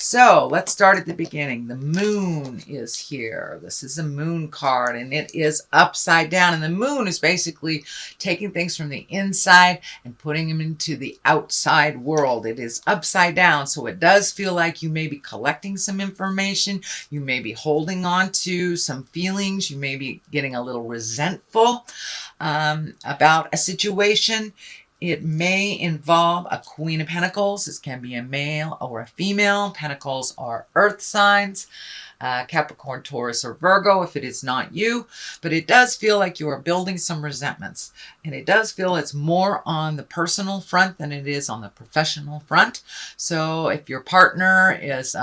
So let's start at the beginning. The moon is here. This is a moon card and it is upside down. And the moon is basically taking things from the inside and putting them into the outside world. It is upside down. So it does feel like you may be collecting some information. You may be holding on to some feelings. You may be getting a little resentful about a situation. It may involve a Queen of Pentacles. This can be a male or a female. Pentacles are earth signs. Capricorn, Taurus, or Virgo if it is not you. But it does feel like you are building some resentments. And it does feel it's more on the personal front than it is on the professional front. So if your partner is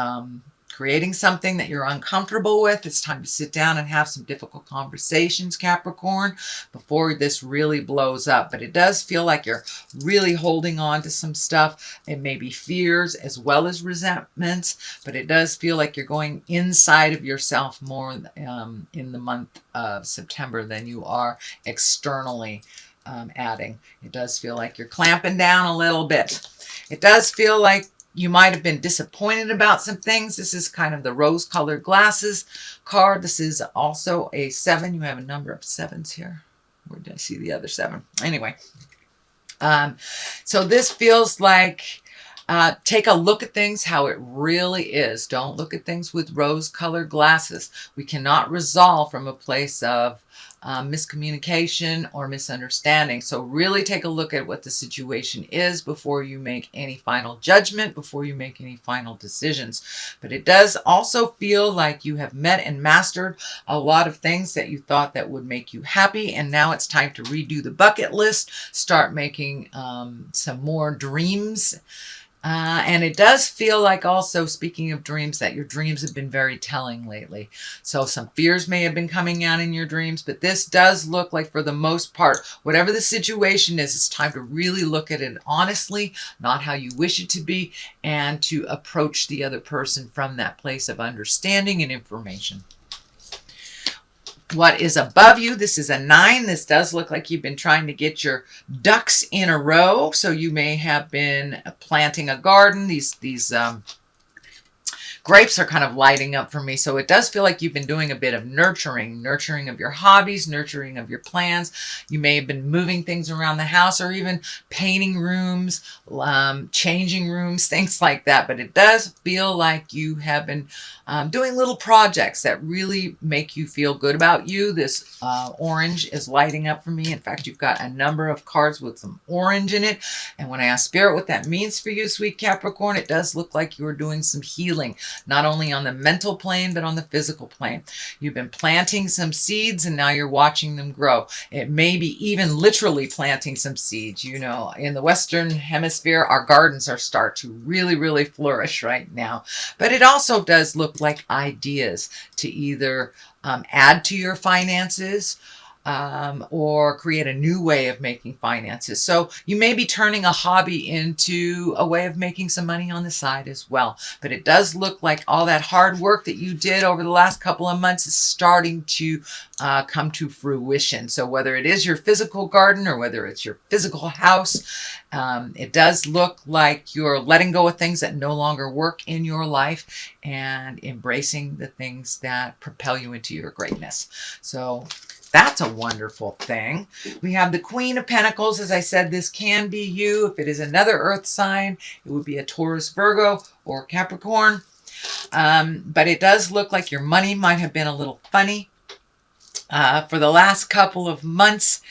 creating something that you're uncomfortable with, it's time to sit down and have some difficult conversations, Capricorn, before this really blows up. But it does feel like you're really holding on to some stuff. It may be fears as well as resentments, but it does feel like you're going inside of yourself more in the month of September than you are externally adding. It does feel like you're clamping down a little bit. It does feel like you might have been disappointed about some things. This is kind of the rose-colored glasses card. This is also a 7. You have a number of 7s here. Where did I see the other 7? Anyway. So this feels like take a look at things how it really is. Don't look at things with rose-colored glasses. We cannot resolve from a place of miscommunication or misunderstanding. So really take a look at what the situation is before you make any final judgment, before you make any final decisions. But it does also feel like you have met and mastered a lot of things that you thought that would make you happy. And now it's time to redo the bucket list, start making some more dreams. And it does feel like also, speaking of dreams, that your dreams have been very telling lately. So some fears may have been coming out in your dreams, but this does look like, for the most part, whatever the situation is, it's time to really look at it honestly, not how you wish it to be, and to approach the other person from that place of understanding and information. What is above you? This is a 9. This does look like you've been trying to get your ducks in a row. So you may have been planting a garden. These grapes are kind of lighting up for me. So it does feel like you've been doing a bit of nurturing of your hobbies, nurturing of your plans. You may have been moving things around the house or even painting rooms, changing rooms, things like that. But it does feel like you have been doing little projects that really make you feel good about you. This orange is lighting up for me. In fact, you've got a number of cards with some orange in it. And when I ask Spirit what that means for you, sweet Capricorn, it does look like you're doing some healing. Not only on the mental plane, but on the physical plane. You've been planting some seeds and now you're watching them grow. It may be even literally planting some seeds. You know, in the Western Hemisphere, our gardens are start to really flourish right now. But it also does look like ideas to either add to your finances, or create a new way of making finances. So you may be turning a hobby into a way of making some money on the side as well. But it does look like all that hard work that you did over the last couple of months is starting to come to fruition. So whether it is your physical garden or whether it's your physical house, it does look like you're letting go of things that no longer work in your life and embracing the things that propel you into your greatness. So that's a wonderful thing. We have the Queen of Pentacles. As I said, this can be you. If it is another earth sign, it would be a Taurus, Virgo, or Capricorn. But it does look like your money might have been a little funny for the last couple of months.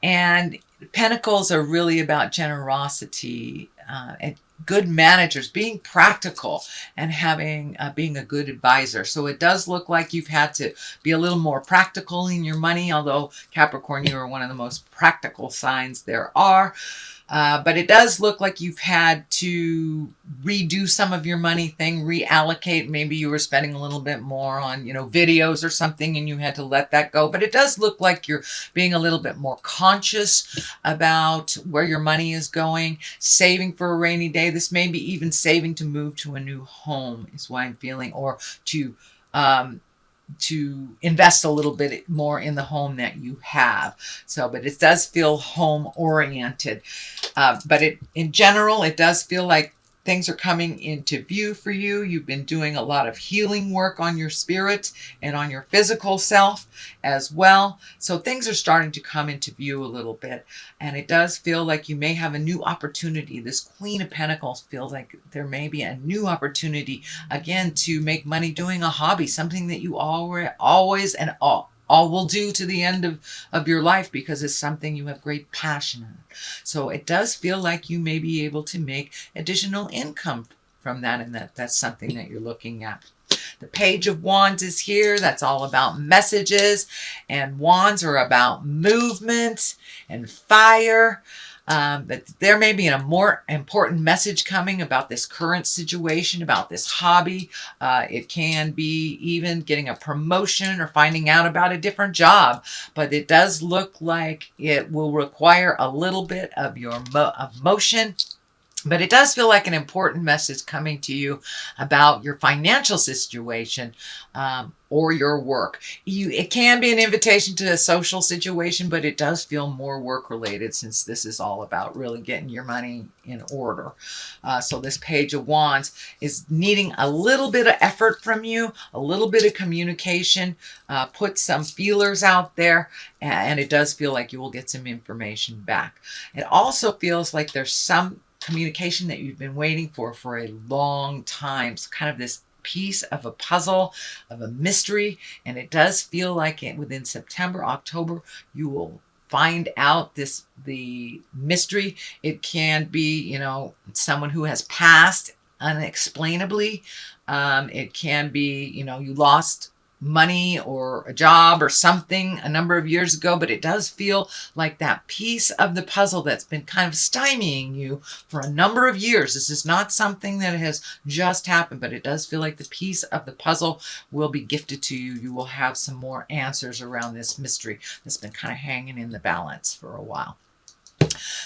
And Pentacles are really about generosity and good managers, being practical and having being a good advisor. So it does look like you've had to be a little more practical in your money, although Capricorn, you are one of the most practical signs there are. But it does look like you've had to redo some of your money thing, reallocate. Maybe you were spending a little bit more on, videos or something and you had to let that go. But it does look like you're being a little bit more conscious about where your money is going, saving for a rainy day. This may be even saving to move to a new home is what I'm feeling, or to invest a little bit more in the home that you have. So, but it does feel home oriented. But in general, it does feel like things are coming into view for you. You've been doing a lot of healing work on your spirit and on your physical self as well. So things are starting to come into view a little bit. And it does feel like you may have a new opportunity. This Queen of Pentacles feels like there may be a new opportunity, again, to make money doing a hobby, something that you always and all will do to the end of your life, because it's something you have great passion in. So it does feel like you may be able to make additional income from that, and that's something that you're looking at. The Page of Wands is here. That's all about messages, and wands are about movement and fire. But there may be a more important message coming about this current situation, about this hobby. It can be even getting a promotion or finding out about a different job. But it does look like it will require a little bit of your motion. But it does feel like an important message coming to you about your financial situation or your work. It can be an invitation to a social situation, but it does feel more work related, since this is all about really getting your money in order. So this Page of Wands is needing a little bit of effort from you, a little bit of communication, put some feelers out there, and it does feel like you will get some information back. It also feels like there's some communication that you've been waiting for a long time. So kind of this piece of a puzzle, of a mystery. And it does feel like within September, October, you will find out the mystery. It can be, someone who has passed unexplainably. It can be, you lost money or a job or something a number of years ago, but it does feel like that piece of the puzzle that's been kind of stymieing you for a number of years. This is not something that has just happened, but it does feel like the piece of the puzzle will be gifted to you. You will have some more answers around this mystery that's been kind of hanging in the balance for a while.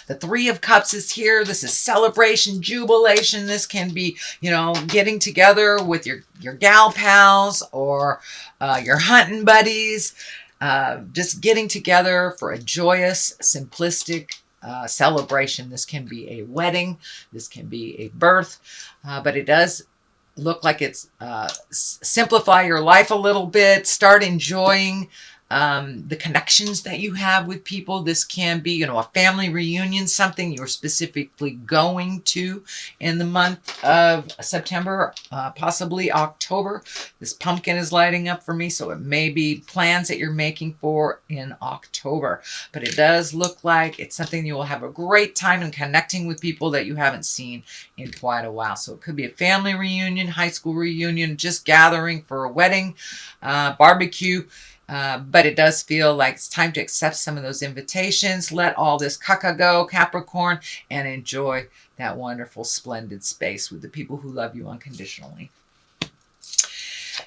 The Three of Cups is here. This is celebration, jubilation. This can be, getting together with your gal pals or your hunting buddies. Just getting together for a joyous, simplistic celebration. This can be a wedding. This can be a birth. But it does look like it's simplify your life a little bit. Start enjoying the connections that you have with people. This can be, a family reunion, something you're specifically going to in the month of September, possibly October. This pumpkin is lighting up for me, so it may be plans that you're making for in October. But it does look like it's something you will have a great time in connecting with people that you haven't seen in quite a while. So it could be a family reunion, high school reunion, just gathering for a wedding, barbecue. But it does feel like it's time to accept some of those invitations. Let all this caca go, Capricorn, and enjoy that wonderful, splendid space with the people who love you unconditionally.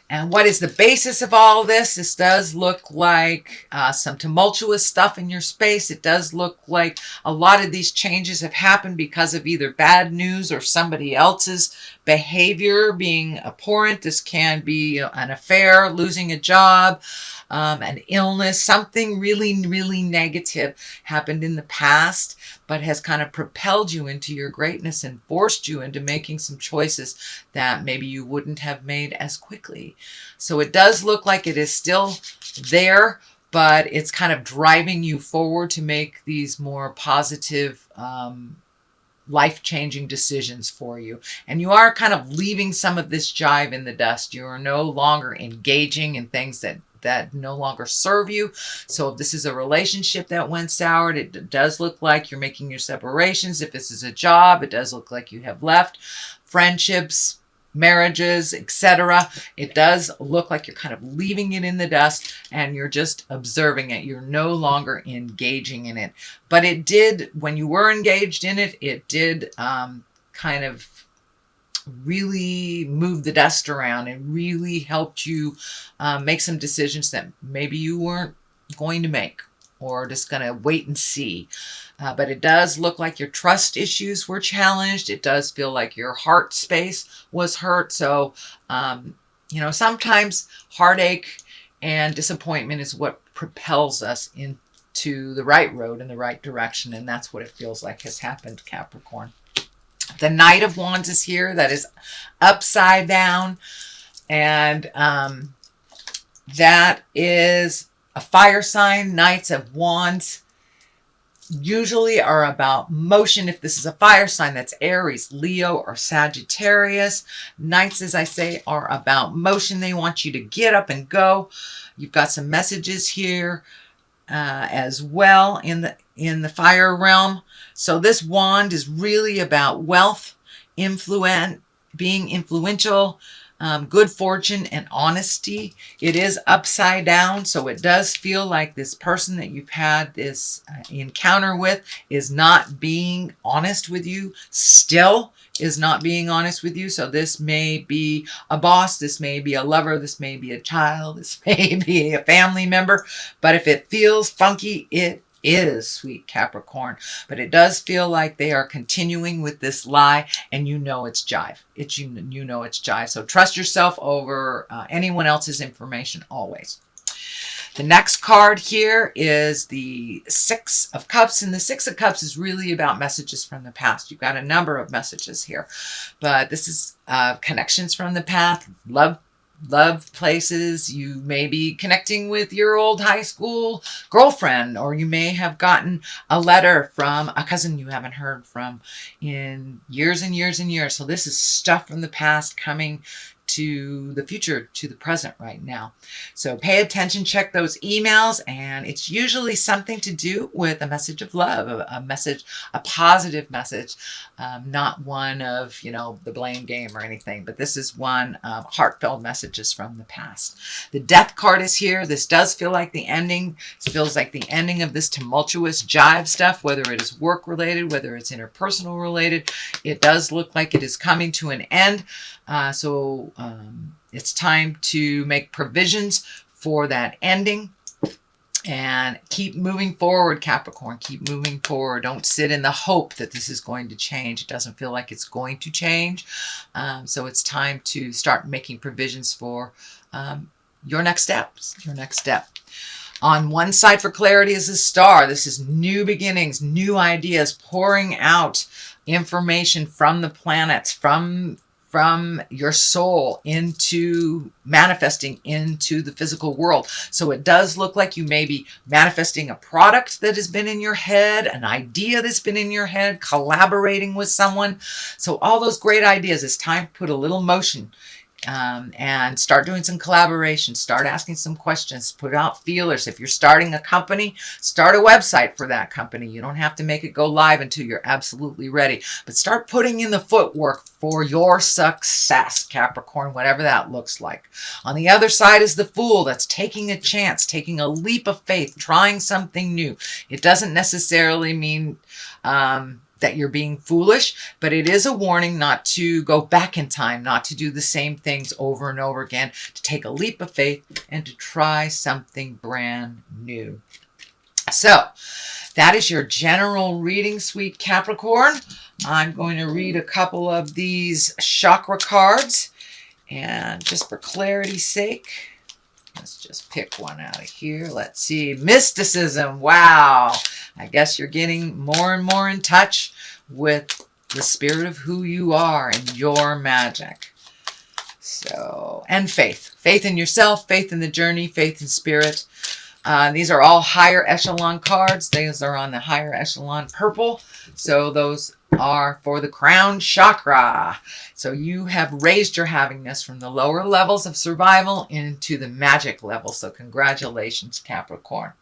And what is the basis of all this? This does look like some tumultuous stuff in your space. It does look like a lot of these changes have happened because of either bad news or somebody else's behavior being abhorrent. This can be an affair, losing a job, an illness, something really, really negative happened in the past, but has kind of propelled you into your greatness and forced you into making some choices that maybe you wouldn't have made as quickly. So it does look like it is still there, but it's kind of driving you forward to make these more positive, life-changing decisions for you. And you are kind of leaving some of this jive in the dust. You are no longer engaging in things that no longer serve you. So if this is a relationship that went sour, it does look like you're making your separations. If this is a job, it does look like you have left. Friendships, marriages, etc. It does look like you're kind of leaving it in the dust and you're just observing it. You're no longer engaging in it. But it did, when you were engaged in it, it did kind of really moved the dust around and really helped you make some decisions that maybe you weren't going to make or just going to wait and see. But it does look like your trust issues were challenged. It does feel like your heart space was hurt. So, sometimes heartache and disappointment is what propels us into the right road in the right direction. And that's what it feels like has happened, Capricorn. The Knight of Wands is here. That is upside down. And that is a fire sign. Knights of Wands usually are about motion. If this is a fire sign, that's Aries, Leo, or Sagittarius. Knights, as I say, are about motion. They want you to get up and go. You've got some messages here as well in the fire realm. So this wand is really about wealth, being influential, good fortune, and honesty. It is upside down, so it does feel like this person that you've had this encounter with is not being honest with you, still is not being honest with you. So this may be a boss, this may be a lover, this may be a child, this may be a family member, but if it feels funky, it is, sweet Capricorn. But it does feel like they are continuing with this lie, and you know it's jive. You know it's jive. So trust yourself over anyone else's information always. The next card here is the Six of Cups, and the Six of Cups is really about messages from the past. You've got a number of messages here, but this is connections from the past, love places. You may be connecting with your old high school girlfriend, or you may have gotten a letter from a cousin you haven't heard from in years and years and years. So this is stuff from the past coming to the future, to the present right now. So pay attention, check those emails, and it's usually something to do with a message of love, a message, a positive message, not one of, you know, the blame game or anything, but this is one of heartfelt messages from the past. The Death card is here. This does feel like the ending. It feels like the ending of this tumultuous jive stuff, whether it is work related, whether it's interpersonal related. It does look like it is coming to an end. So it's time to make provisions for that ending and keep moving forward, Capricorn. Keep moving forward. Don't sit in the hope that this is going to change. It doesn't feel like it's going to change. So it's time to start making provisions for your next steps, your next step. On one side for clarity is a star. This is new beginnings, new ideas, pouring out information from the planets, from your soul into manifesting into the physical world. So it does look like you may be manifesting a product that has been in your head, an idea that's been in your head, collaborating with someone. So all those great ideas, it's time to put a little motion and start doing some collaboration, start asking some questions, put out feelers. If you're starting a company, start a website for that company. You don't have to make it go live until you're absolutely ready, but start putting in the footwork for your success, Capricorn, whatever that looks like. On the other side is the Fool. That's taking a chance, taking a leap of faith, trying something new. It doesn't necessarily mean that you're being foolish, but it is a warning not to go back in time, not to do the same things over and over again, to take a leap of faith and to try something brand new. So that is your general reading, sweet Capricorn. I'm going to read a couple of these chakra cards, and just for clarity's sake, let's just pick one out of here. Let's see. Mysticism. Wow. I guess you're getting more and more in touch with the spirit of who you are and your magic. So, and faith. Faith in yourself, faith in the journey, faith in spirit. These are all higher echelon cards. These are on the higher echelon purple. So those are for the crown chakra. So you have raised your havingness from the lower levels of survival into the magic level. So congratulations, Capricorn.